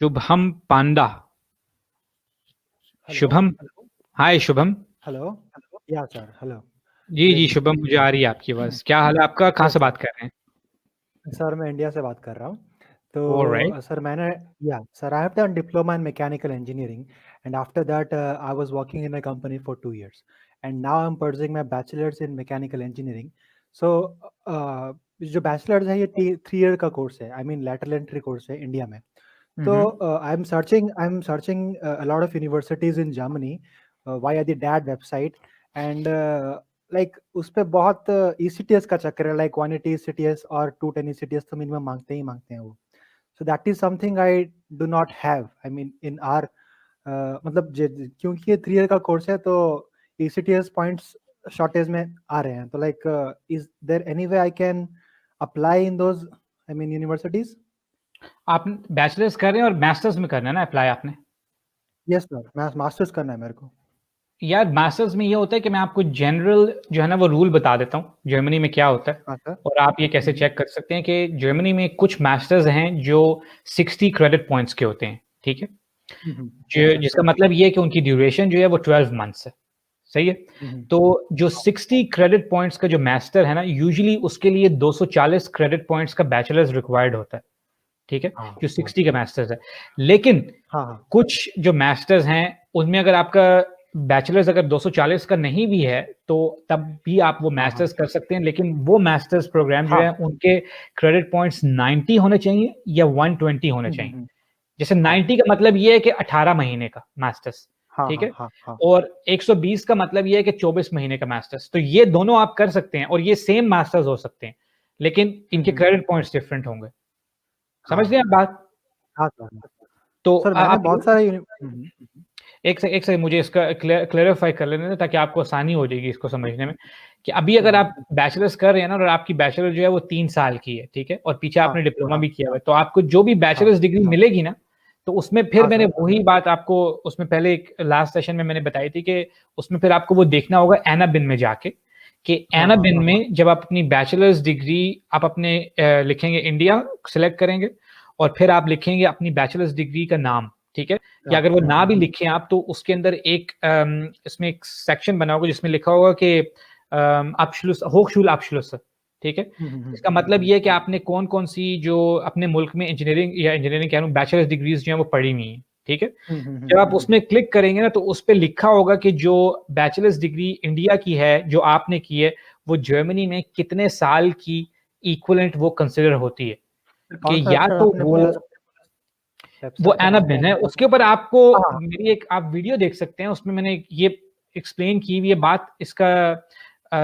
शुभम पांडा. Hello Shubham, हाय Shubham. Hello या sir hello. जी जी शुभम, मुझे आ रही है आपकी आवाज. क्या हाल है आपका? कहाँ से बात कर रहे हैं? सर मैं इंडिया से बात कर रहा हूँ. ऑलराइट. तो सर मैंने या sir I have done diploma in mechanical engineering and after that I was working in a company for 2 years and now I'm pursuing my bachelors in mechanical engineering. So जो bachelors है ये 3 year का course है. I mean lateral entry course है India में. So I'm searching a lot of universities in Germany via the DAD website and like उस पे बहुत ECTS का चक्कर है. like 180 ECTS और 210 ECTS तो मिनिमम मांगते ही मांगते हैं वो. So that is something I do not have. I mean in our मतलब क्योंकि ये 3 year का कोर्स है तो ECTS points शॉर्टेज में आ रहे हैं. तो like is there any way I can apply in those I mean universities? आप बैचलर्स कर रहे हैं और मास्टर्स में करना है ना अप्लाई आपने? यस सर, मास्टर्स करना है मेरे को. यार मास्टर्स में ये होता है कि मैं आपको जनरल जो है ना वो रूल बता देता हूँ जर्मनी में क्या होता है. हाँ सर. और आप ये कैसे चेक कर सकते हैं कि जर्मनी में कुछ मास्टर्स हैं जो 60 क्रेडिट पॉइंट्स के होते हैं. ठीक है, जिसका मतलब ये है कि उनकी ड्यूरेशन जो है वो 12 मंथ्स है. सही है. तो जो 60 क्रेडिट पॉइंट्स का जो मास्टर है ना, यूजुअली उसके लिए 240 क्रेडिट पॉइंट्स का बैचलर्स रिक्वायर्ड होता है. ठीक है, जो 60 का मास्टर्स है. लेकिन कुछ जो मास्टर्स हैं उनमें अगर आपका बैचलर्स अगर 240 का नहीं भी है तो तब भी आप वो मास्टर्स कर सकते हैं. लेकिन वो मास्टर्स प्रोग्राम जो है उनके क्रेडिट पॉइंट्स 90 होने चाहिए या 120 होने चाहिए. जैसे 90 का मतलब ये है कि 18 महीने का मास्टर्स. ठीक है, और 120 का मतलब ये है कि 24 महीने का मास्टर्स. तो ये दोनों आप कर सकते हैं और ये सेम मास्टर्स हो सकते हैं, लेकिन इनके क्रेडिट पॉइंट्स डिफरेंट होंगे. समझ रहे हैं आप बात? हाँ सर. तो सर मैंने बहुत सारे एक से मुझे इसका क्लैरिफाई कर लेने दें ताकि आपको आसानी हो जाएगी इसको समझने में कि अभी अगर आप बैचलर्स कर रहे हैं ना और आपकी बैचलर जो है वो 3 साल की है. ठीक है, और पीछे आपने डिप्लोमा भी किया हुआ है, तो आपको जो भी बैचलर्स डिग्री मिलेगी ना, तो उसमें फिर मैंने वही बात आपको उसमें पहले एक लास्ट सेशन में मैंने बताई थी कि उसमें फिर आपको वो देखना होगा एना बिन में जाके कि एना बिन में जब आप अपनी बैचलर्स डिग्री आप अपने लिखेंगे इंडिया सिलेक्ट करेंगे और फिर आप लिखेंगे अपनी बैचलर्स डिग्री का नाम. ठीक है, या अगर वो ना भी लिखें आप तो उसके अंदर एक इसमें एक सेक्शन बना होगा जिसमें लिखा होगा कि Abschluss, Hochschulabschluss. ठीक है, इसका मतलब ये है कि आपने कौन कौन सी जो अपने मुल्क में इंजीनियरिंग कह रहा हूँ बैचलर्स डिग्रीज जो है वो पढ़ी हुई है. ठीक है, जब आप उसमें क्लिक करेंगे ना तो उस पर लिखा होगा कि जो बैचलर्स डिग्री इंडिया की है जो आपने की है वो जर्मनी में कितने साल की इक्विवेलेंट वो कंसिडर होती है. कि या तो वो एना बिन है, उसके ऊपर आपको मेरी एक आप वीडियो देख सकते हैं, उसमें मैंने ये एक्सप्लेन की हुई है बात. इसका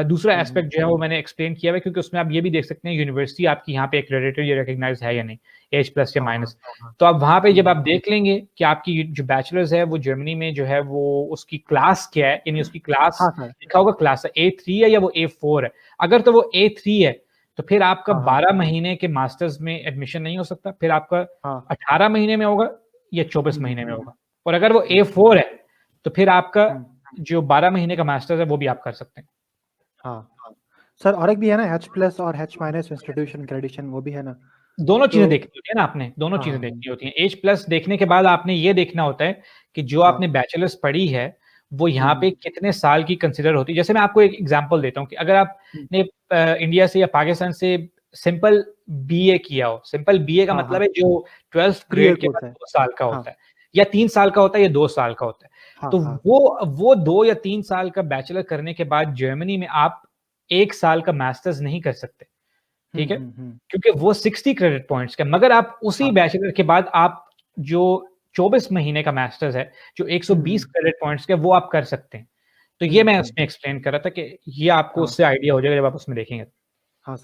दूसरा एस्पेक्ट जो है वो मैंने एक्सप्लेन किया है क्योंकि उसमें आप ये भी देख सकते हैं यूनिवर्सिटी आपकी यहाँ पे एक्रेडिटेड या रिकॉग्नाइज है या नहीं, H+ या माइनस. तो आप वहां पे जब आप देख लेंगे कि आपकी जो बैचलर्स है वो जर्मनी में जो है वो उसकी क्लास क्या है, यानी उसकी क्लास लिखा होगा क्लास A3 है या वो A4 है. अगर तो वो A3 है तो फिर आपका 12 महीने के मास्टर्स में एडमिशन नहीं हो सकता, फिर आपका 18 महीने में होगा या 24 महीने में होगा. और अगर वो A4 है तो फिर आपका जो 12 महीने का मास्टर्स है वो भी आप कर सकते हैं. हाँ सर, और एक भी है ना H+ और H- इंस्टीट्यूशन क्रेडिशन, वो भी है ना? दोनों चीजें देखनी होती है ना, आपने दोनों चीजें देखनी होती हैं. H+ देखने के बाद आपने ये देखना होता है कि जो आपने बैचलर्स पढ़ी है वो यहाँ पे कितने साल की कंसिडर होती है. जैसे मैं आपको एक एग्जांपल देता हूँ कि अगर आपने इंडिया से या पाकिस्तान से सिंपल BA किया हो, सिंपल BA का मतलब है जो 12th ग्रेड के बाद 2 साल का होता है या 3 साल का होता है या 2 साल का होता है. तो वो 2 या 3 साल का बैचलर करने के बाद जर्मनी में आप 1 साल का मास्टर्स नहीं कर सकते. ठीक है, क्योंकि वो 60 क्रेडिट पॉइंट्स का. मगर आप उसी बैचलर के बाद आप जो 24 महीने का मास्टर्स है जो 120 क्रेडिट पॉइंट्स के वो आप कर सकते हैं. तो ये मैं उसमें एक्सप्लेन कर रहा था कि ये आपको उससे आइडिया हो जाएगा जब आप उसमें देखेंगे. हाँ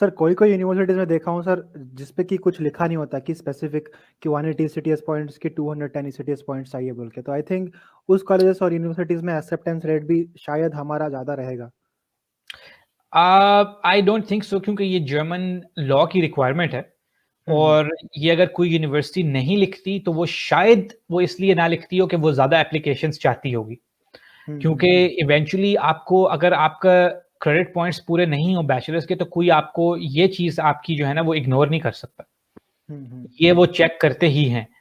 सर कोई यूनिवर्सिटीज में देखा हूँ सर जिसपे कि कुछ लिखा नहीं होता कि स्पेसिफिक कि 180 ECTS पॉइंट्स की 210 ECTS पॉइंट्स चाहिए बोल के. तो आई थिंक उस कॉलेजेस और यूनिवर्सिटीज में एक्सेप्टेंस रेट भी शायद हमारा ज्यादा रहेगा. आई डोंट थिंक सो, क्योंकि ये जर्मन लॉ की रिक्वायरमेंट है और ये अगर कोई यूनिवर्सिटी नहीं लिखती तो वो शायद वो इसलिए ना लिखती हो कि वो ज्यादा एप्लीकेशंस चाहती होगी. क्योंकि इवेंचुअली आपको अगर आपका क्रेडिट पॉइंट्स पूरे नहीं हो बैचलर्स के तो कोई आपको ये चीज आपकी जो है ना वो इग्नोर नहीं कर सकता. ये वो चेक करते ही हैं.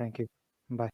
Thank you. Bye.